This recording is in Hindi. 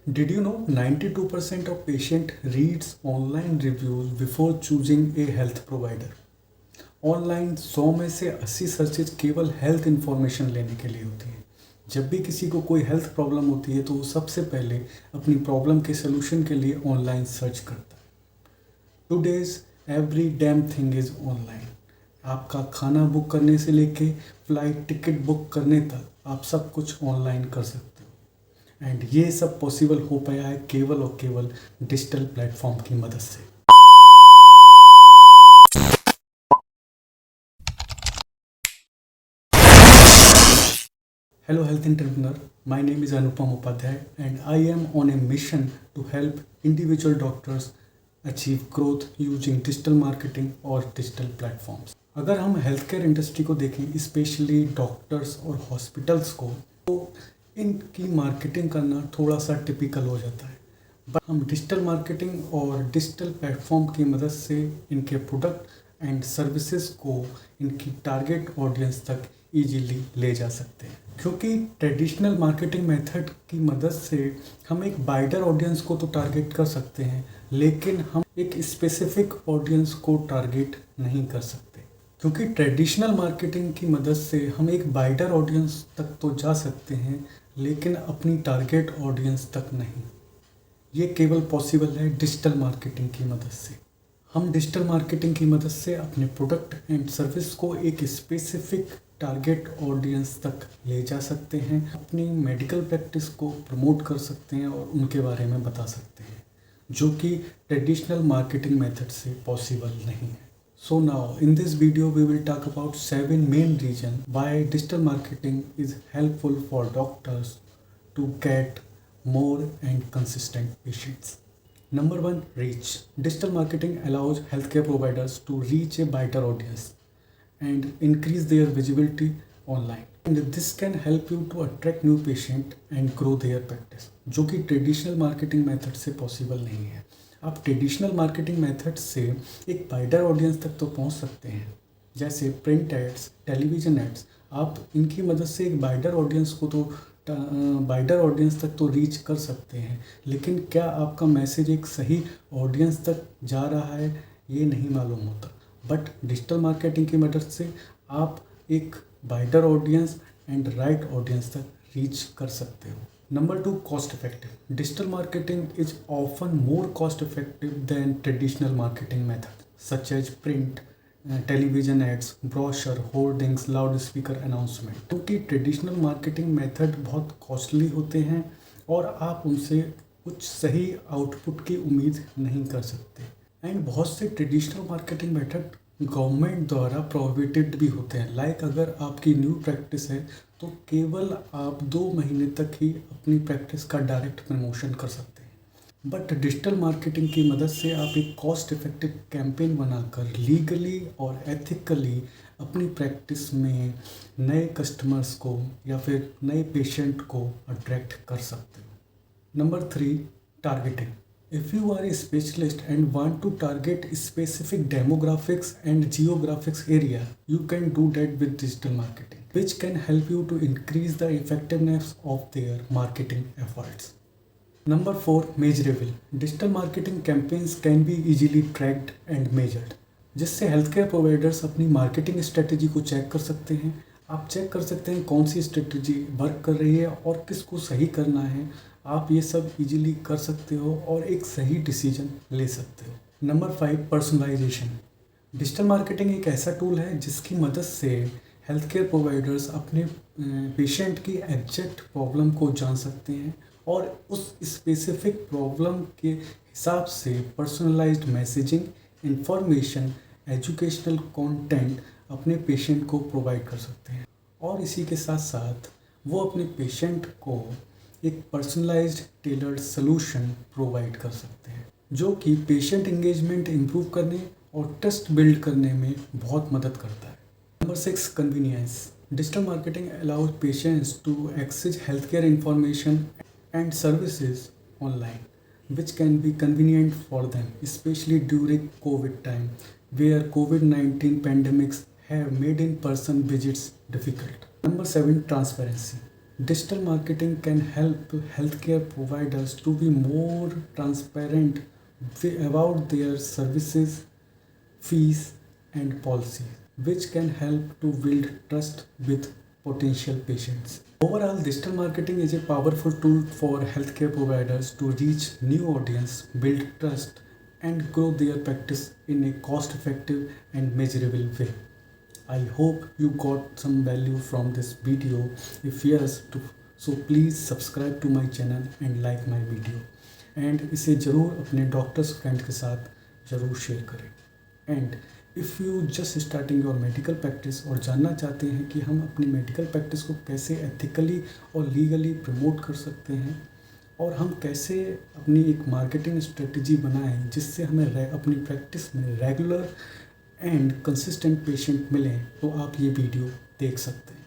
Did you know 92% of patient reads online reviews before choosing a health provider? Online 100 में से 80 सर्चेज केवल हेल्थ इन्फॉर्मेशन लेने के लिए होती हैं। जब भी किसी को कोई हेल्थ प्रॉब्लम होती है तो वो सबसे पहले अपनी प्रॉब्लम के सोल्यूशन के लिए ऑनलाइन सर्च करता है। Today's every damn thing is online. आपका खाना बुक करने से लेके फ्लाइट टिकट बुक करने तक आप सब कुछ ऑनलाइन कर सकते हो। एंड ये सब पॉसिबल हो पाया है केवल और केवल डिजिटल प्लेटफॉर्म की मदद से। Hello health entrepreneur, my name is Anupam Upadhyay and I am on a mission to help individual doctors achieve growth using digital marketing और digital platforms। अगर हम हेल्थ केयर इंडस्ट्री को देखें, स्पेशली डॉक्टर्स और हॉस्पिटल्स को, तो इनकी मार्केटिंग करना थोड़ा सा टिपिकल हो जाता है। बट हम डिजिटल मार्केटिंग और डिजिटल प्लेटफॉर्म की मदद से इनके प्रोडक्ट एंड सर्विसेज को इनकी टारगेट ऑडियंस तक इजीली ले जा सकते हैं। क्योंकि ट्रेडिशनल मार्केटिंग मेथड की मदद से हम एक वाइडर ऑडियंस को तो टारगेट कर सकते हैं, लेकिन हम एक स्पेसिफिक ऑडियंस को टारगेट नहीं कर सकते। क्योंकि ट्रेडिशनल मार्केटिंग की मदद से हम एक वाइडर ऑडियंस तक तो जा सकते हैं, लेकिन अपनी टारगेट ऑडियंस तक नहीं। ये केवल पॉसिबल है डिजिटल मार्केटिंग की मदद से। हम डिजिटल मार्केटिंग की मदद से अपने प्रोडक्ट एंड सर्विस को एक स्पेसिफिक टारगेट ऑडियंस तक ले जा सकते हैं, अपनी मेडिकल प्रैक्टिस को प्रमोट कर सकते हैं और उनके बारे में बता सकते हैं, जो कि ट्रेडिशनल मार्केटिंग मेथड से पॉसिबल नहीं है। So now in this video we will talk about 7 main reason why digital marketing is helpful for doctors to get more and consistent patients. Number 1, reach. Digital marketing allows healthcare providers to reach a wider audience and increase their visibility online. And this can help you to attract new patient and grow their practice, जो कि ट्रेडिशनल मार्केटिंग मेथड से पॉसिबल नहीं है। आप ट्रेडिशनल मार्केटिंग मेथड से एक वाइडर ऑडियंस तक तो पहुंच सकते हैं, जैसे प्रिंट एड्स, टेलीविजन एड्स। आप इनकी मदद से एक वाइडर ऑडियंस को तो वाइडर ऑडियंस तक तो रीच कर सकते हैं, लेकिन क्या आपका मैसेज एक सही ऑडियंस तक जा रहा है ये नहीं मालूम होता। बट डिजिटल मार्केटिंग की मदद से आप एक wider audience and right audience तक रीच कर सकते हो। Number 2, cost effective. Digital marketing is often more cost effective than traditional marketing method such as print, television ads, brochure, hoardings, loud speaker announcement. क्योंकि ट्रेडिशनल मार्केटिंग मेथड बहुत कॉस्टली होते हैं और आप उनसे कुछ सही आउटपुट की उम्मीद नहीं कर सकते। एंड बहुत से ट्रेडिशनल मार्केटिंग मेथड गवर्नमेंट द्वारा प्रोहिबिटेड भी होते हैं। लाइक अगर आपकी न्यू प्रैक्टिस है तो केवल आप 2 महीने तक ही अपनी प्रैक्टिस का डायरेक्ट प्रमोशन कर सकते हैं। बट डिजिटल मार्केटिंग की मदद से आप एक कॉस्ट इफेक्टिव कैंपेन बनाकर लीगली और एथिकली अपनी प्रैक्टिस में नए कस्टमर्स को या फिर नए पेशेंट को अट्रैक्ट कर सकते हो। Number 3, targeting. If you are a specialist and want to target specific demographics and geographics area, you can do that with digital marketing which can help you to increase the effectiveness of their marketing efforts. Number 4, measurable. Digital marketing campaigns can be easily tracked and measured, जिससे हेल्थ केयर प्रोवाइडर्स अपनी मार्केटिंग स्ट्रेटजी को चेक कर सकते हैं। आप चेक कर सकते हैं कौन सी स्ट्रेटजी वर्क कर रही है और किसको सही करना है। आप ये सब इजीली कर सकते हो और एक सही डिसीजन ले सकते हो। Number 5, personalisation. डिजिटल मार्केटिंग एक ऐसा टूल है जिसकी मदद से हेल्थ केयर प्रोवाइडर्स अपने पेशेंट की एग्जैक्ट प्रॉब्लम को जान सकते हैं और उस स्पेसिफिक प्रॉब्लम के हिसाब से personalised messaging, information, educational content अपने पेशेंट को प्रोवाइड कर सकते हैं। और इसी के साथ साथ वो अपने पेशेंट को एक पर्सनलाइज्ड टेलर्ड सॉल्यूशन प्रोवाइड कर सकते हैं, जो कि पेशेंट एंगेजमेंट इम्प्रूव करने और ट्रस्ट बिल्ड करने में बहुत मदद करता है। Number 6, convenience. Digital marketing allows patients to access health care information and services online, which can be convenient for them, especially during COVID time, where COVID-19 pandemics have made in-person visits difficult. Number 7, transparency. Digital marketing can help healthcare providers to be more transparent about their services, fees, and policies, which can help to build trust with potential patients. Overall, digital marketing is a powerful tool for healthcare providers to reach new audience, build trust, and grow their practice in a cost-effective and measurable way. I hope you got some value from this video. If yes, so please subscribe to my channel and like my video. And इसे ज़रूर अपने डॉक्टर्स फ्रेंड के साथ ज़रूर शेयर करें. And if you just starting your medical practice और जानना चाहते हैं कि हम अपनी मेडिकल प्रैक्टिस को कैसे एथिकली और लीगली प्रमोट कर सकते हैं और हम कैसे अपनी एक मार्केटिंग स्ट्रेटजी बनाएं जिससे हमें अपनी प्रैक्टिस में रेगुलर एंड कंसिस्टेंट पेशेंट मिलें, तो आप ये वीडियो देख सकते हैं.